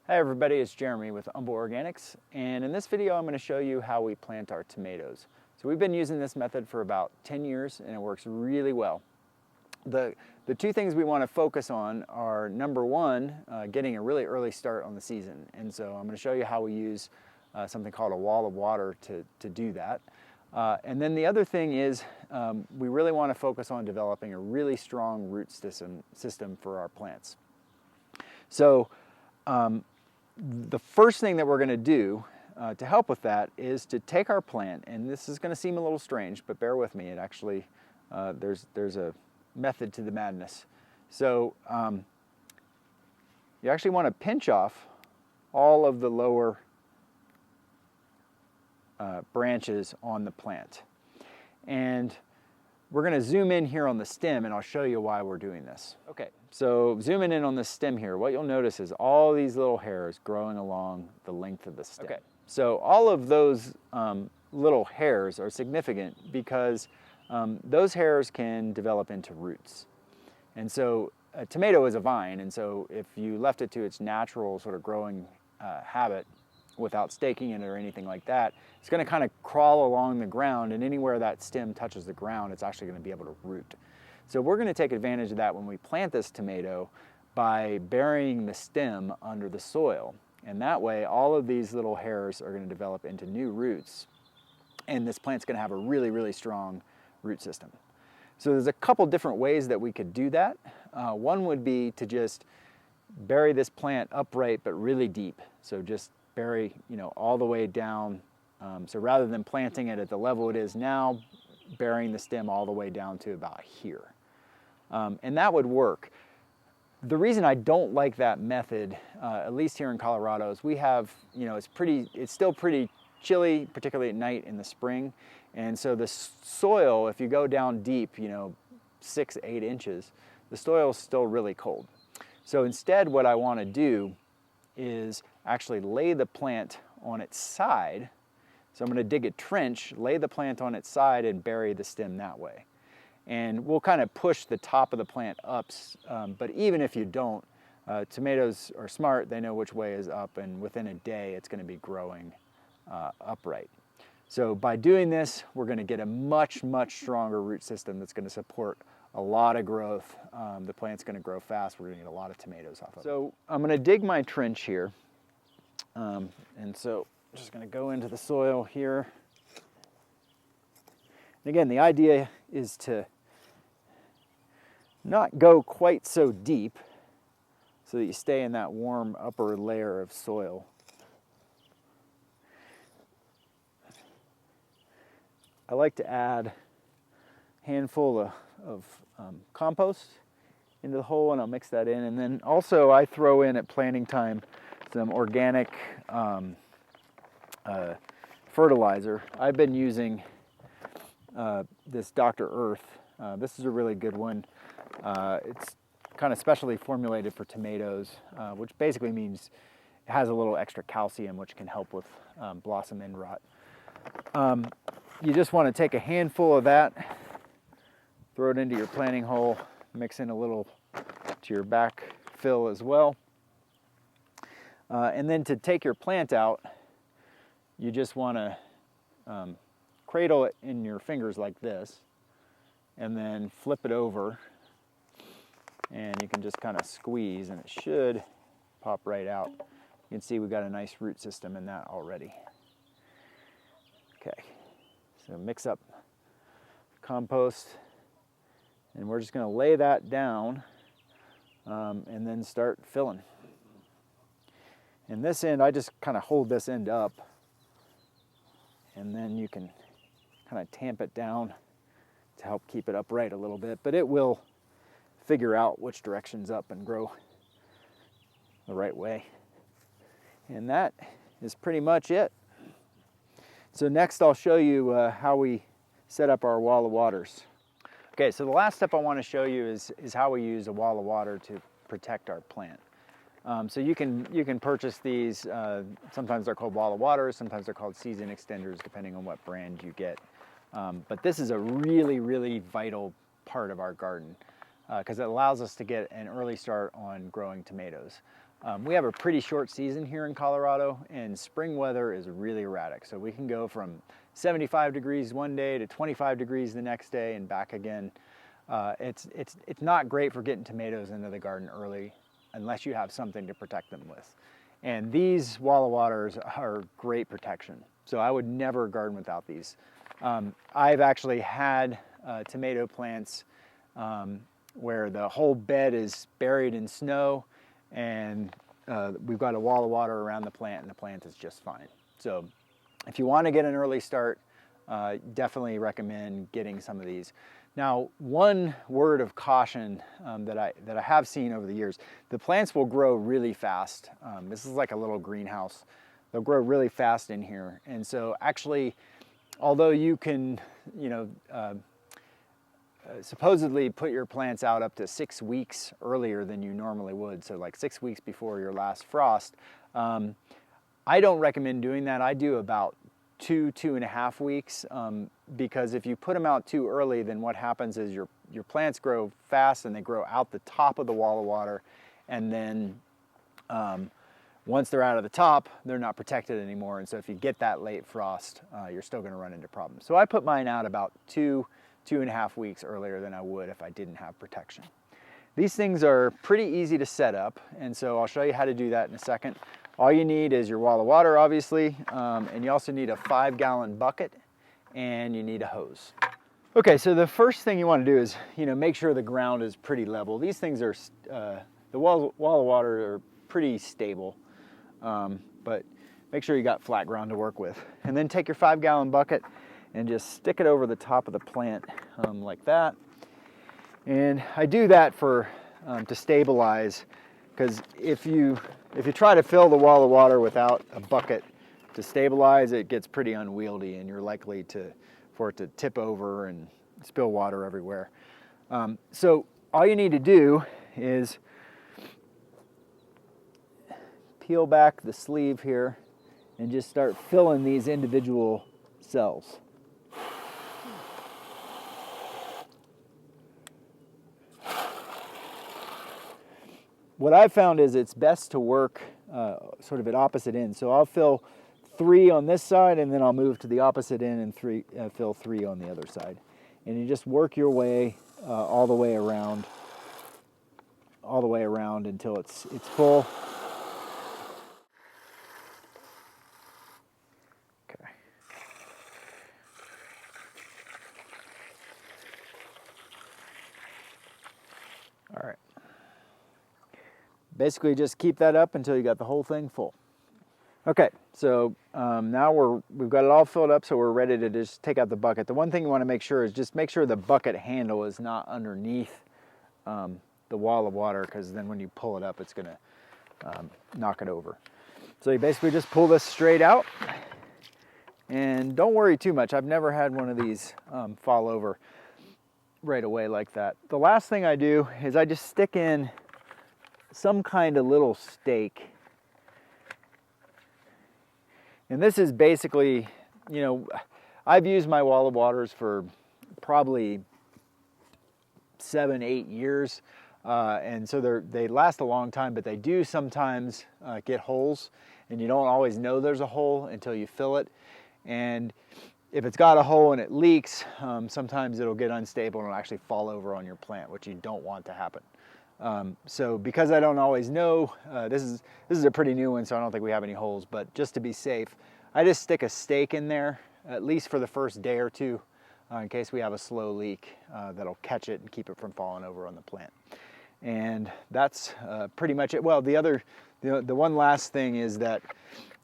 Hi everybody, it's Jeremy with Humble Organics, and in this video I'm going to show you how we plant our tomatoes. So we've been using this method for about 10 years and it works really well. The two things we want to focus on are number one, getting a really early start on the season. And so I'm going to show you how we use something called a wall of water to do that. And then the other thing is we really want to focus on developing a really strong root system for our plants. So the first thing that we're going to do to help with that is to take our plant, and this is going to seem a little strange, but bear with me. It actually, there's a method to the madness. So you actually want to pinch off all of the lower branches on the plant. And we're going to zoom in here on the stem and I'll show you why we're doing this. Okay, so zooming in on the stem here, what you'll notice is all these little hairs growing along the length of the stem. Okay, so all of those little hairs are significant because those hairs can develop into roots. And so a tomato is a vine, and so if you left it to its natural sort of growing habit without staking it or anything like that, it's going to kind of crawl along the ground, and anywhere that stem touches the ground, it's actually going to be able to root. So we're going to take advantage of that when we plant this tomato by burying the stem under the soil. And that way, all of these little hairs are going to develop into new roots, and this plant's going to have a really, really strong root system. So there's a couple different ways that we could do that. One would be to just bury this plant upright but really deep. So just bury, all the way down. So rather than planting it at the level it is now, burying the stem all the way down to about here. And that would work. The reason I don't like that method, at least here in Colorado, is we have, it's still pretty chilly, particularly at night in the spring. And so the soil, if you go down deep, 6 to 8 inches, the soil is still really cold. So instead what I want to do is actually lay the plant on its side. So I'm going to dig a trench, lay the plant on its side, and bury the stem that way. And we'll kind of push the top of the plant up, but even if you don't, tomatoes are smart, they know which way is up, and within a day it's going to be growing upright. So by doing this, we're going to get a much, much stronger root system that's going to support a lot of growth. The plant's going to grow fast. We're going to get a lot of tomatoes off of it. So I'm going to dig my trench here. And so I'm just going to go into the soil here. And again, the idea is to not go quite so deep so that you stay in that warm upper layer of soil. I like to add a handful of compost into the hole, and I'll mix that in. And then also I throw in at planting time some organic fertilizer. I've been using this Dr. Earth. This is a really good one. It's kind of specially formulated for tomatoes, which basically means it has a little extra calcium, which can help with blossom end rot. You just want to take a handful of that, throw it into your planting hole, mix in a little to your back fill as well. And then to take your plant out, you just want to cradle it in your fingers like this, and then flip it over, and you can just kind of squeeze, and it should pop right out. You can see we've got a nice root system in that already. Okay, so mix up compost, and we're just going to lay that down and then start filling. And this end, I just kind of hold this end up, and then you can kind of tamp it down to help keep it upright a little bit, but it will figure out which direction's up and grow the right way. And that is pretty much it. So next I'll show you how we set up our wall of waters. Okay, so the last step I want to show you is how we use a wall of water to protect our plant. So you can purchase these, sometimes they're called wall of waters, sometimes they're called season extenders, depending on what brand you get. But this is a really, really vital part of our garden because it allows us to get an early start on growing tomatoes. We have a pretty short season here in Colorado, and spring weather is really erratic. So we can go from 75 degrees one day to 25 degrees the next day and back again. It's not great for getting tomatoes into the garden early unless you have something to protect them with. And these Walla Waters are great protection. So I would never garden without these. I've actually had tomato plants where the whole bed is buried in snow, and we've got a wall of water around the plant, and the plant is just fine. So if you want to get an early start, definitely recommend getting some of these. Now, one word of caution that I have seen over the years, the plants will grow really fast. This is like a little greenhouse. They'll grow really fast in here. And so actually, although you can, supposedly put your plants out up to 6 weeks earlier than you normally would, so like 6 weeks before your last frost. I don't recommend doing that. I do about 2.5 weeks, because if you put them out too early, then what happens is your plants grow fast and they grow out the top of the wall of water, and then once they're out of the top, they're not protected anymore. And so if you get that late frost, you're still going to run into problems. So I put mine out about 2.5 weeks earlier than I would if I didn't have protection. These things are pretty easy to set up, and so I'll show you how to do that in a second. All you need is your wall of water, obviously, and you also need a 5-gallon bucket, and you need a hose. Okay, so the first thing you want to do is, make sure the ground is pretty level. These things are, the wall of water are pretty stable, but make sure you got flat ground to work with. And then take your 5-gallon bucket and just stick it over the top of the plant like that. And I do that for to stabilize, because if you try to fill the wall of water without a bucket to stabilize, it gets pretty unwieldy, and you're likely for it to tip over and spill water everywhere. So all you need to do is peel back the sleeve here and just start filling these individual cells. What I've found is it's best to work sort of at opposite ends. So I'll fill 3 on this side, and then I'll move to the opposite end and fill 3 on the other side. And you just work your way all the way around until it's full. Okay. All right. Basically just keep that up until you got the whole thing full. Okay, so now we've got it all filled up, so we're ready to just take out the bucket. The one thing you want to make sure is just make sure the bucket handle is not underneath the wall of water, because then when you pull it up, it's going to knock it over. So you basically just pull this straight out, and don't worry too much. I've never had one of these fall over right away like that. The last thing I do is I just stick in some kind of little stake. And this is basically, I've used my wall of waters for probably 7-8 years. And so they last a long time, but they do sometimes get holes, and you don't always know there's a hole until you fill it. And if it's got a hole and it leaks, sometimes it'll get unstable and it'll actually fall over on your plant, which you don't want to happen. So because I don't always know, this is a pretty new one, so I don't think we have any holes, but just to be safe, I just stick a stake in there, at least for the first day or two, in case we have a slow leak that'll catch it and keep it from falling over on the plant. And that's pretty much it. Well, the one last thing is that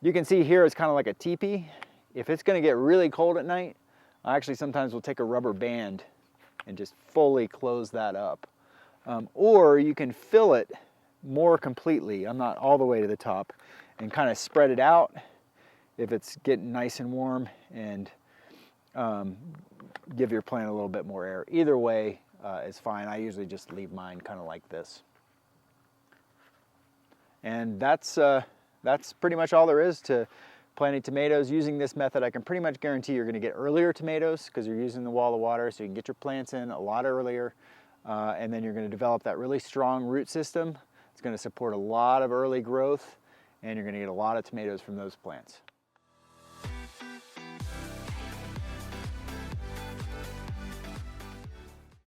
you can see here it's kind of like a teepee. If it's going to get really cold at night, I actually sometimes will take a rubber band and just fully close that up. Or you can fill it more completely. I'm not all the way to the top, and kind of spread it out if it's getting nice and warm, and give your plant a little bit more air. Either way is fine. I usually just leave mine kind of like this. And that's pretty much all there is to planting tomatoes. Using this method, I can pretty much guarantee you're going to get earlier tomatoes because you're using the wall of water, so you can get your plants in a lot earlier. And then you're going to develop that really strong root system. It's It's going to support a lot of early growth, and you're going to get a lot of tomatoes from those plants.